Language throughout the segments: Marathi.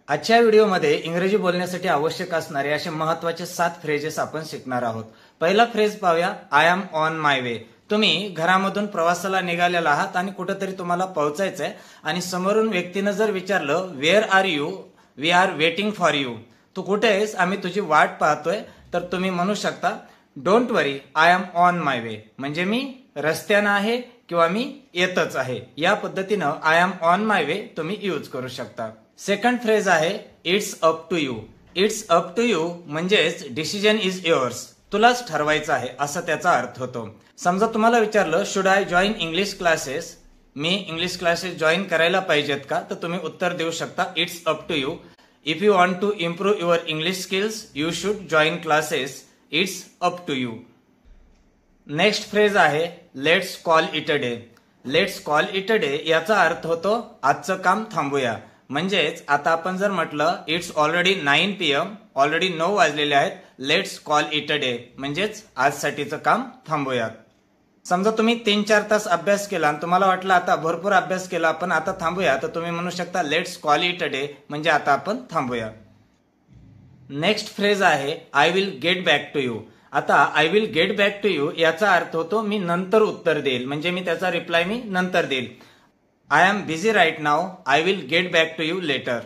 आजच्या व्हिडिओमध्ये इंग्रजी बोलण्यासाठी आवश्यक असणारे असे महत्त्वाचे 7 फ्रेजेस आपण शिकणार आहोत। पहिला फ्रेज पाहूया, I am on my way. तुम्ही घरामधून प्रवासाला निघालेला आहात आणि कुठेतरी तुम्हाला पोहोचायचंय आणि समोरून व्यक्तीने जर विचारलं where are you, we are waiting for you, तू कुठे आहेस, आम्ही तुझी वाट पाहतोय, तर तुम्ही म्हणू शकता don't worry, I am on my way, म्हणजे मी रस्त्यानं आहे किंवा मी येतच आहे। या पद्धतीनं I am on my way तुम्ही यूज करू शकता। सेकंड फ्रेज आहे it's up to you. It's up to you म्हणजेच डिसिजन इज युअर्स, तुलाच ठरवायचं आहे असा त्याचा अर्थ होतो। समजा तुम्हाला विचारलं should I join English classes, मी इंग्लिश क्लासेस जॉईन करायला पाहिजेत का, तर तुम्ही उत्तर देऊ शकता it's up to you. If you want to improve your English skills you should join classes, it's up to you. Next phrase आहे let's call it a day. Let's call it a day याचा अर्थ होतो आजचं काम थांबूया, म्हणजेच आता आपण जर म्हटलं इट्स ऑलरेडी 9 PM, ऑलरेडी 9 वाजलेले आहेत, let's call it a day म्हणजेच आजसाठीचं काम थांबूयात। समजा तुम्ही 3-4 तास अभ्यास केला आणि तुम्हाला वाटलं आता भरपूर अभ्यास केला आपण आता थांबूया, तर तुम्ही म्हणू शकता let's call it a day म्हणजे आता आपण थांबूया। नेक्स्ट फ्रेज आहे I will get back to you. आता I will get back to you याचा अर्थ होतो मी नंतर उत्तर देईल, म्हणजे मी त्याचा रिप्लाय मी नंतर देईल। I am busy right now, I will get back to you later,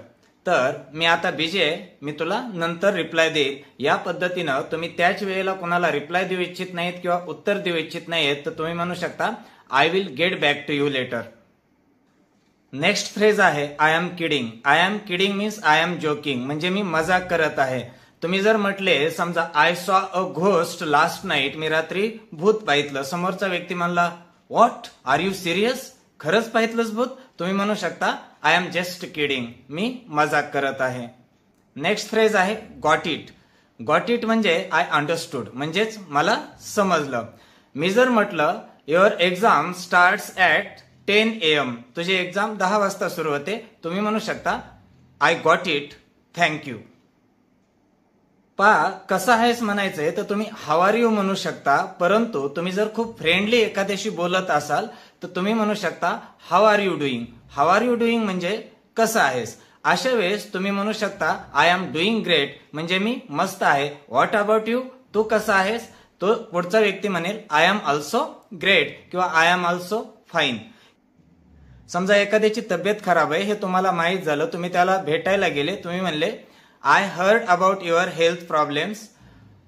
तर मी आता बिझी आहे, मी तुला नंतर रिप्लाय देईल। या पद्धतीनं तुम्ही त्याच वेळेला कोणाला रिप्लाय देऊ इच्छित नाहीत किंवा उत्तर देऊ इच्छित नाहीत, तर तुम्ही म्हणू शकता I will get back to you later. Next phrase आहे I am kidding. I am kidding means I am joking, म्हणजे मी मजाक करत आहे। तुम्ही जर म्हटले समजा I saw a ghost last night, मी रात्री भूत पाहितलं, समोरचा व्यक्ती म्हणला व्हॉट आर यू सिरियस, खरंच पाहितलंच भूत, तुम्ही म्हणू शकता आय एम जस्ट किडिंग, मी मजाक करत आहे। नेक्स्ट फ्रेज आहे गॉट इट। गॉट इट म्हणजे आय अंडरस्टूड, म्हणजेच मला समजलं। मी जर म्हटलं your exam starts at 10 AM, तुझी एक्झाम 10 वाजता सुरू होते, तुम्ही म्हणू शकता आय गॉट इट, थँक्यू। कसा आहेस म्हणायचंय तर तुम्ही हाऊ आर यू म्हणू शकता, परंतु तुम्ही जर खूप फ्रेंडली एखाद्याशी बोलत असाल तर तुम्ही म्हणू शकता how are you doing. How are you doing म्हणजे कसं आहेस। अशा वेळेस तुम्ही म्हणू शकता आय एम डुईंग ग्रेट, म्हणजे मी मस्त आहे। व्हॉट अबाउट यू, तू कसा आहेस, तो पुढचा व्यक्ती म्हणेल आय एम ऑल्सो ग्रेट किंवा आय एम ऑल्सो फाईन। समजा एखाद्याची तब्येत खराब आहे हे तुम्हाला माहित झालं, तुम्ही त्याला भेटायला गेले, तुम्ही म्हणले I heard about your health problems,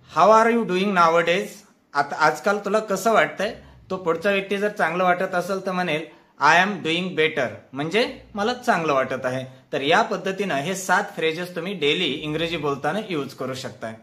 how are you doing now days, आता आजकाल तुला कसं वाटतंय, तो पुढचा व्यक्ती जर चांगलं वाटत असेल तर म्हणेल आय एम डुईंग बेटर, म्हणजे मला चांगलं वाटत आहे। तर या पद्धतीनं हे 7 फ्रेजेस तुम्ही डेली इंग्रजी बोलताना यूज करू शकताय।